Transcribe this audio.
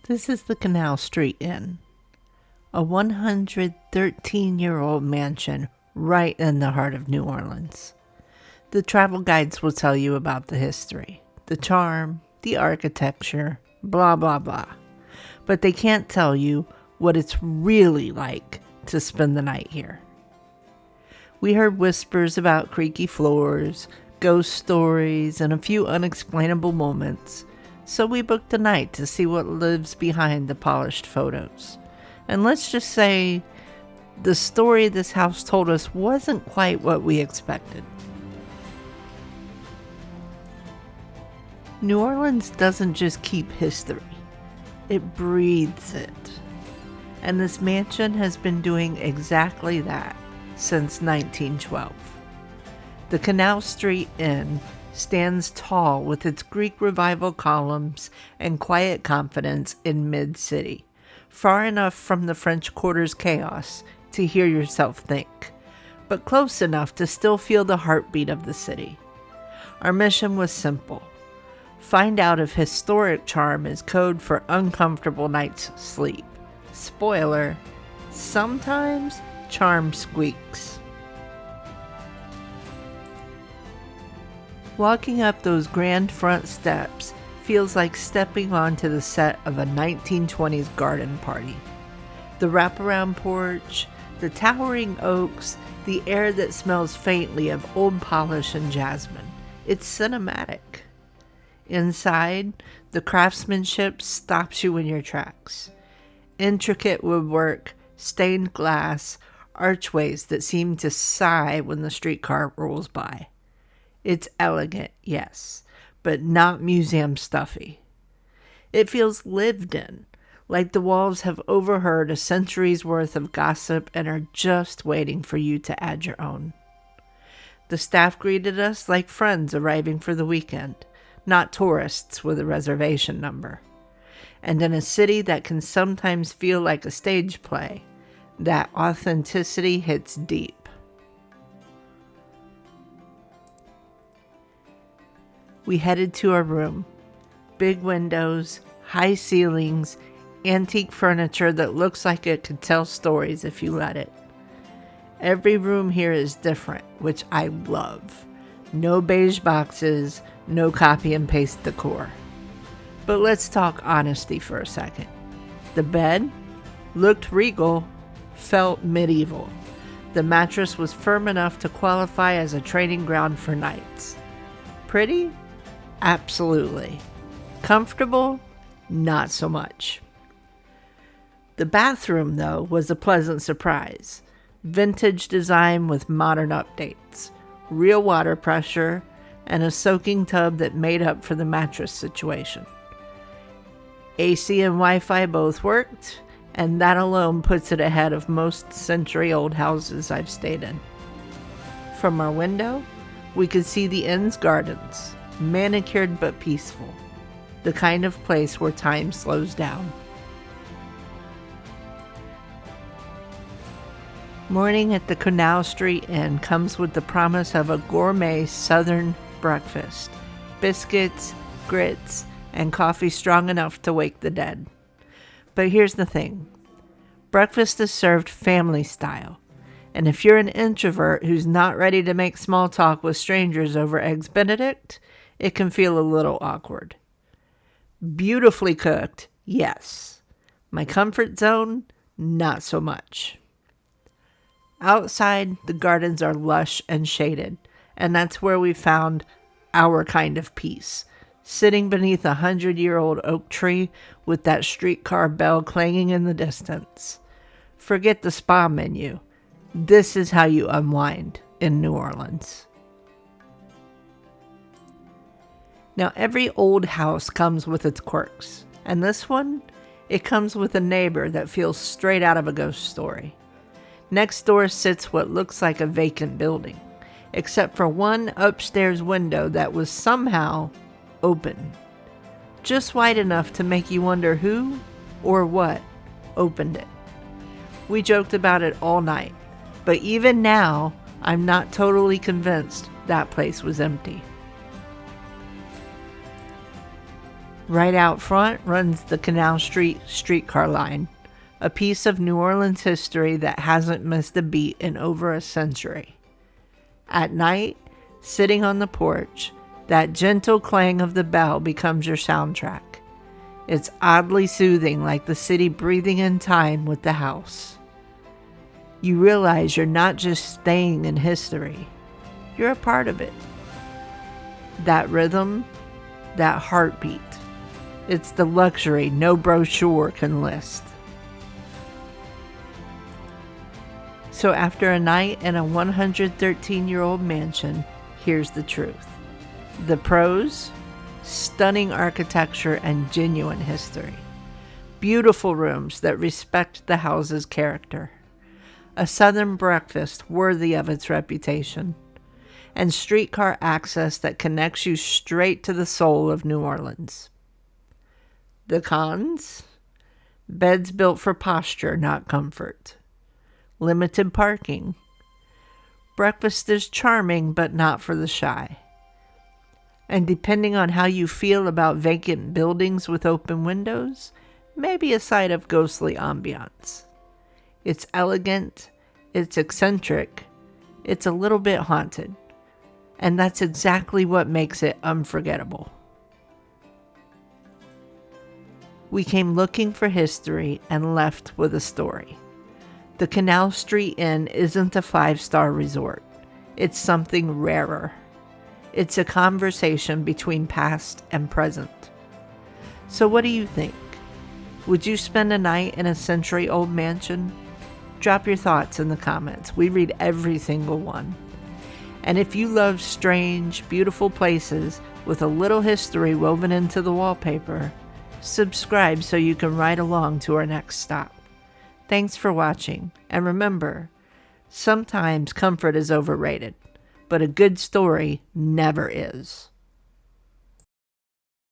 This is the Canal Street Inn, a 113-year-old mansion right in the heart of New Orleans. The travel guides will tell you about the history, the charm, the architecture, blah, blah, blah. But they can't tell you what it's really like to spend the night here. We heard whispers about creaky floors, ghost stories, and a few unexplainable moments, so we booked a night to see what lives behind the polished photos. And let's just say, the story this house told us wasn't quite what we expected. New Orleans doesn't just keep history, it breathes it. And this mansion has been doing exactly that since 1912. The Canal Street Inn stands tall with its Greek Revival columns and quiet confidence in mid-city, far enough from the French Quarter's chaos to hear yourself think, but close enough to still feel the heartbeat of the city. Our mission was simple. Find out if historic charm is code for uncomfortable nights' sleep. Spoiler, sometimes charm squeaks. Walking up those grand front steps feels like stepping onto the set of a 1920s garden party. The wraparound porch, the towering oaks, the air that smells faintly of old polish and jasmine. It's cinematic. Inside, the craftsmanship stops you in your tracks. Intricate woodwork, stained glass, archways that seem to sigh when the streetcar rolls by. It's elegant, yes, but not museum stuffy. It feels lived in, like the walls have overheard a century's worth of gossip and are just waiting for you to add your own. The staff greeted us like friends arriving for the weekend, not tourists with a reservation number. And in a city that can sometimes feel like a stage play, that authenticity hits deep. We headed to our room. Big windows, high ceilings, antique furniture that looks like it could tell stories if you let it. Every room here is different, which I love. No beige boxes, no copy and paste decor. But let's talk honesty for a second. The bed looked regal, felt medieval. The mattress was firm enough to qualify as a training ground for nights. Pretty? Absolutely. Comfortable? Not so much. The bathroom, though, was a pleasant surprise. Vintage design with modern updates, real water pressure, and a soaking tub that made up for the mattress situation. AC and Wi-Fi both worked, and that alone puts it ahead of most century-old houses I've stayed in. From our window, we could see the inn's gardens, manicured but peaceful, the kind of place where time slows down. Morning at the Canal Street Inn comes with the promise of a gourmet southern breakfast, biscuits, grits, and coffee strong enough to wake the dead. But here's the thing. Breakfast is served family style, and if you're an introvert who's not ready to make small talk with strangers over Eggs Benedict, it can feel a little awkward. Beautifully cooked, yes. My comfort zone, not so much. Outside, the gardens are lush and shaded, and that's where we found our kind of peace, sitting beneath a 100-year-old oak tree with that streetcar bell clanging in the distance. Forget the spa menu. This is how you unwind in New Orleans. Now, every old house comes with its quirks, and this one, it comes with a neighbor that feels straight out of a ghost story. Next door sits what looks like a vacant building, except for one upstairs window that was somehow open. Just wide enough to make you wonder who or what opened it. We joked about it all night, but even now, I'm not totally convinced that place was empty. Right out front runs the Canal Street streetcar line, a piece of New Orleans history that hasn't missed a beat in over a century. At night, sitting on the porch, that gentle clang of the bell becomes your soundtrack. It's oddly soothing, like the city breathing in time with the house. You realize you're not just staying in history, you're a part of it. That rhythm, that heartbeat, it's the luxury no brochure can list. So after a night in a 113-year-old mansion, here's the truth. The pros: stunning architecture and genuine history. Beautiful rooms that respect the house's character. A southern breakfast worthy of its reputation. And streetcar access that connects you straight to the soul of New Orleans. The cons: beds built for posture, not comfort. Limited parking. Breakfast is charming, but not for the shy. And depending on how you feel about vacant buildings with open windows, maybe a side of ghostly ambiance. It's elegant, it's eccentric, it's a little bit haunted. And that's exactly what makes it unforgettable. We came looking for history and left with a story. The Canal Street Inn isn't a 5-star resort. It's something rarer. It's a conversation between past and present. So what do you think? Would you spend a night in a century-old mansion? Drop your thoughts in the comments. We read every single one. And if you love strange, beautiful places with a little history woven into the wallpaper, subscribe so you can ride along to our next stop. Thanks for watching, and remember, sometimes comfort is overrated, but a good story never is.